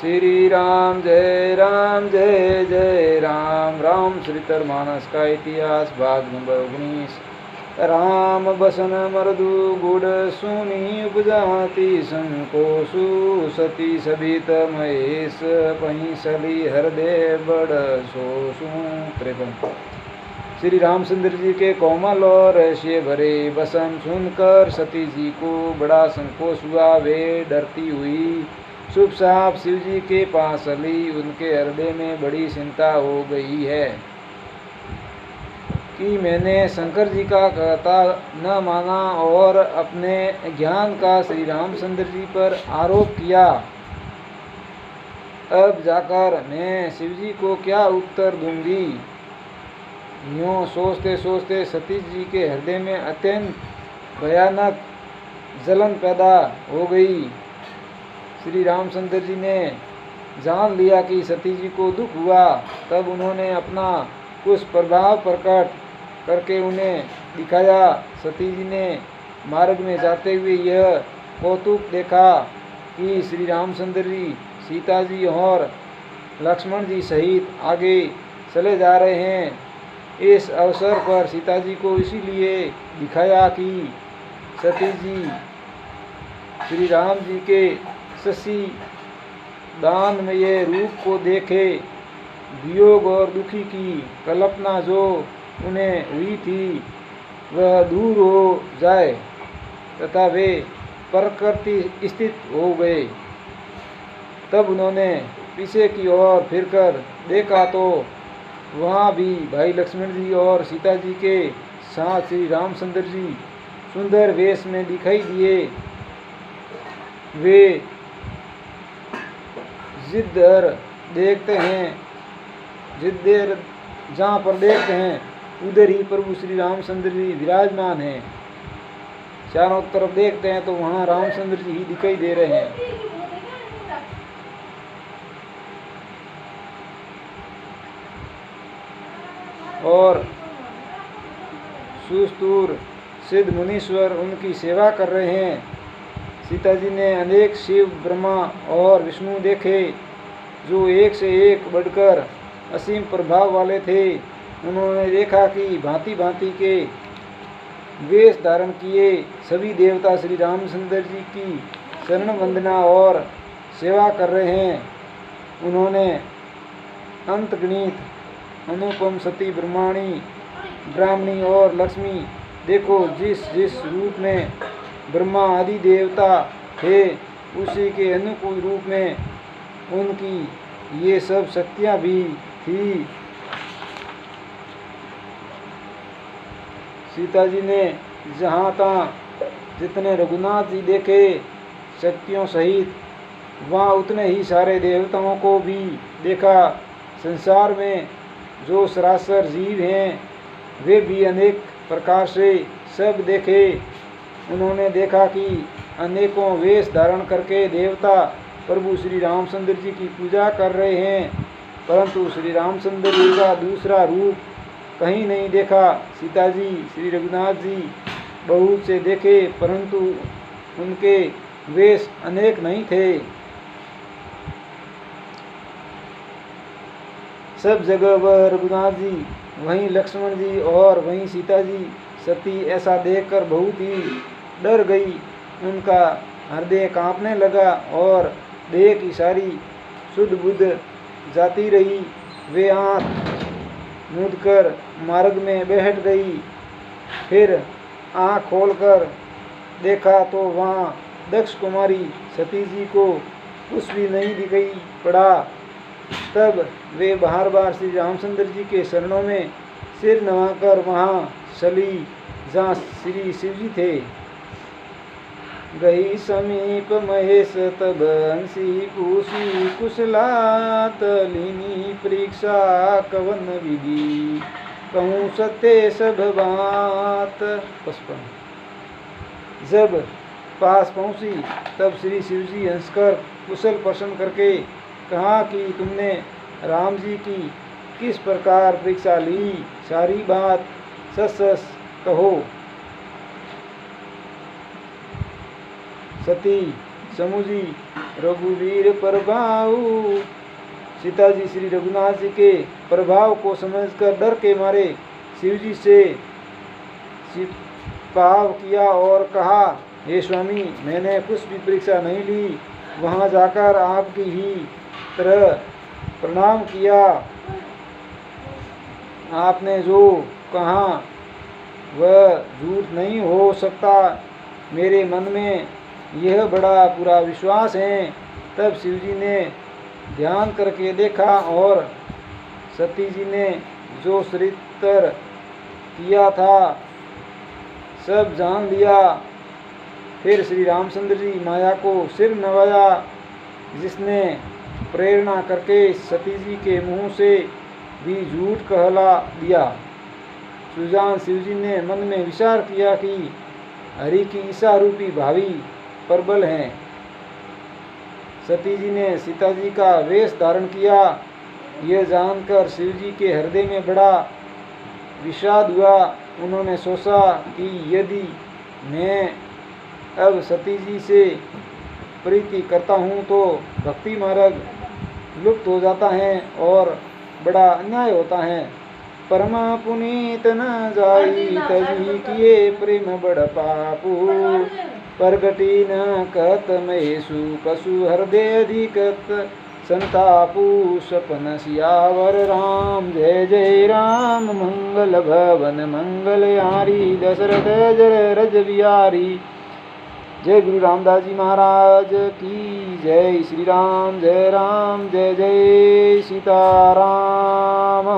श्री राम जय जय राम। रामचरितमानस का इतिहास भाग नंबर 19। राम बसन मरदु गुड़ सुनी उपजाति संकोसु सती सबित महेश पहिसली हृदय बड़ सोसु। 53। श्री रामचंद्र जी के कोमल और रहस्य भरे बसन सुनकर सती जी को बड़ा संकोच हुआ। वे डरती हुई चुपचाप शिव जी के पास चली। उनके हृदय में बड़ी चिंता हो गई है कि मैंने शंकर जी का कहता न माना और अपने ज्ञान का श्री रामचंद्र जी पर आरोप किया। अब जाकर मैं शिव जी को क्या उत्तर दूंगी। यूँ सोचते सोचते सती जी के हृदय में अत्यंत भयानक जलन पैदा हो गई। श्री रामचंद्र जी ने जान लिया कि सती जी को दुख हुआ। तब उन्होंने अपना कुछ प्रभाव प्रकट करके उन्हें दिखाया। सती जी ने मार्ग में जाते हुए यह कौतुक देखा कि श्री रामचंद्र जी सीता जी और लक्ष्मण जी सहित आगे चले जा रहे हैं। इस अवसर पर सीता जी को इसीलिए दिखाया कि सती जी श्री राम जी के शशि दानमय रूप को देखे वियोग और दुखी की कल्पना जो उन्हें हुई थी वह दूर हो जाए तथा वे प्रकृति स्थित हो गए। तब उन्होंने पीछे की ओर फिरकर देखा तो वहाँ भी भाई लक्ष्मण जी और सीता जी के साथ श्री रामचंद्र जी सुंदर वेश में दिखाई दिए। वे जिधर देखते हैं जिधर जहाँ पर देखते हैं उधर ही प्रभु श्री रामचंद्र जी विराजमान हैं। चारों तरफ देखते हैं तो वहाँ रामचंद्र जी ही दिखाई दे रहे हैं। और सुस्तूर सिद्ध मुनीश्वर उनकी सेवा कर रहे हैं। सीता जी ने अनेक शिव ब्रह्मा और विष्णु देखे जो एक से एक बढ़कर असीम प्रभाव वाले थे। उन्होंने देखा कि भांति भांति के वेश धारण किए सभी देवता श्री रामचंद्र जी की शरण वंदना और सेवा कर रहे हैं। उन्होंने अंतगणित अनुपम सती ब्राह्मणी और लक्ष्मी देखो जिस जिस रूप में ब्रह्मा आदि देवता थे उसी के अनुकूल रूप में उनकी ये सब शक्तियाँ भी थी। सीता जी ने जहाँ तहाँ जितने रघुनाथ जी देखे शक्तियों सहित वहाँ उतने ही सारे देवताओं को भी देखा। संसार में जो सरासर जीव हैं वे भी अनेक प्रकार से सब देखे। उन्होंने देखा कि अनेकों वेश धारण करके देवता प्रभु श्री रामचंद्र जी की पूजा कर रहे हैं, परंतु श्री रामचंद्र जी का दूसरा रूप कहीं नहीं देखा। सीता जी श्री रघुनाथ जी बहुत से देखे परंतु उनके वेश अनेक नहीं थे। सब जगह वह रघुनाथ जी वहीं लक्ष्मण जी और वहीं सीता जी सती ऐसा देखकर बहुत ही डर गई। उनका हृदय कांपने लगा और देह की सारी शुद्ध बुद्ध जाती रही। वे आँख मूंदकर मार्ग में बैठ गई। फिर आँख खोलकर देखा तो वहाँ दक्ष कुमारी सती जी को कुछ भी नहीं दिखाई पड़ा। तब वे बार बार श्री रामचंद्र जी के शरणों में सिर नवाकर वहाँ चली जहाँ श्री शिव जी थे। गई समीप महेश तब अंशी पूसी कुशलात लीनी परीक्षा कवन विधि कहूँ सत्य सब बात। 55। जब पास पहुँची तब श्री शिव जी हंसकर कुशल प्रश्न करके कहा कि तुमने राम जी की किस प्रकार परीक्षा ली, सारी बात सच सच कहो। सती समुझी रघुवीर प्रभाव। सीता जी श्री रघुनाथ जी के प्रभाव को समझकर डर के मारे शिव जी से छिपाव किया और कहा, हे स्वामी, मैंने कुछ भी परीक्षा नहीं ली, वहां जाकर आपकी ही तरह प्रणाम किया। आपने जो कहा वह झूठ नहीं हो सकता, मेरे मन में यह बड़ा पूरा विश्वास है। तब शिव जी ने ध्यान करके देखा और सती जी ने जो चरित्र किया था सब जान लिया। फिर श्री रामचंद्र जी माया को सिर नवाया, जिसने प्रेरणा करके सती जी के मुंह से भी झूठ कहला दिया। सुजान शिव जी ने मन में विचार किया कि हरि की ईशा रूपी भावी प्रबल हैं। सती जी ने सीता जी का वेश धारण किया। यह जानकर शिव जी के हृदय में बड़ा विषाद हुआ। उन्होंने सोचा कि यदि मैं अब सती जी से प्रीति करता हूँ तो भक्ति मार्ग लुप्त हो जाता है और बड़ा अन्याय होता है। परमा पुनीत न जाई तजी किए प्रेम बड़ पापू, प्रगति न कहत महेशु कसु हृदय अधिकत संतापू। सपन सियावर राम जय जय राम, मंगल भवन मंगल यारी, दशरथ जय रज बिहारी। जय गुरु रामदास जी महाराज की जय। श्री राम जय जय सीताराम।